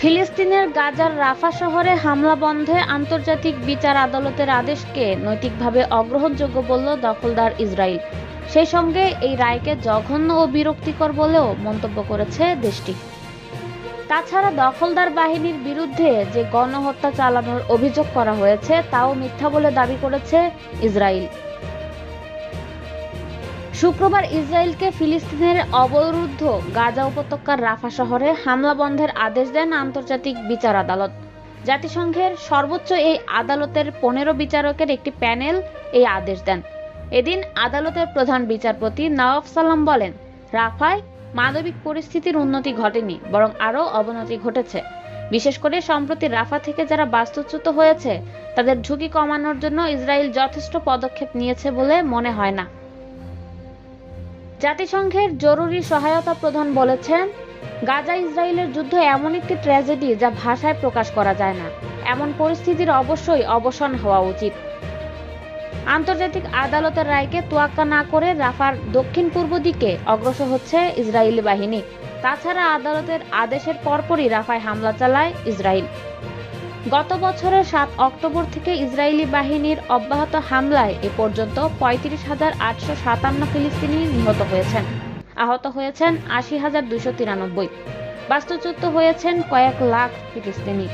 ফিলিস্তিনের গাজার রাফা শহরে হামলা বন্ধে আন্তর্জাতিক বিচার আদালতের আদেশকে নৈতিকভাবে অগ্রহণযোগ্য বলল দখলদার ইসরায়েল। সেই সঙ্গে এই রায়কে জঘন্য ও বিরক্তিকর বলেও মন্তব্য করেছে দেশটি। তাছাড়া দখলদার বাহিনীর বিরুদ্ধে যে গণহত্যা চালানোর অভিযোগ করা হয়েছে তাও মিথ্যা বলে দাবি করেছে ইসরায়েল। শুক্রবার ইসরায়েলকে ফিলিস্তিনের অবরুদ্ধ গাজা উপত্যকার রাফা শহরে হামলা বন্ধের আদেশ দেন আন্তর্জাতিক বিচার আদালত। জাতিসংঘের সর্বোচ্চ এই আদালতের ১৫ বিচারকের একটি প্যানেল এই আদেশ দেন। এদিন আদালতের প্রধান বিচারপতি নওয়াব সালাম বলেন, রাফায় মানবিক পরিস্থিতির উন্নতি ঘটেনি, বরং আরও অবনতি ঘটেছে। বিশেষ করে সম্প্রতি রাফা থেকে যারা বাস্তুচ্যুত হয়েছে তাদের ঝুঁকি কমানোর জন্য ইসরায়েল যথেষ্ট পদক্ষেপ নিয়েছে বলে মনে হয় না। জাতিসংঘের জরুরি সহায়তা প্রধান বলেছেন, গাজা ইসরায়েলের যুদ্ধ এমন একটি ট্র্যাজেডি যা ভাষায় প্রকাশ করা যায় না। এমন পরিস্থিতির অবশ্যই অবসান হওয়া উচিত। আন্তর্জাতিক আদালতের রায়কে তোয়াক্কা না করে রাফার দক্ষিণ পূর্ব দিকে অগ্রসর হচ্ছে ইসরায়েলি বাহিনী। তাছাড়া আদালতের আদেশের পরপরই রাফায় হামলা চালায় ইসরায়েল। গত বছরের ৭ অক্টোবর থেকে ইসরায়েলি বাহিনীর অব্যাহত হামলায় এ পর্যন্ত ৩৫,৮৫৭ ফিলিস্তিনি নিহত হয়েছেন, আহত হয়েছেন ৮০,২৯৩, বাস্তুচ্যুত হয়েছেন কয়েক লাখ ফিলিস্তিনি।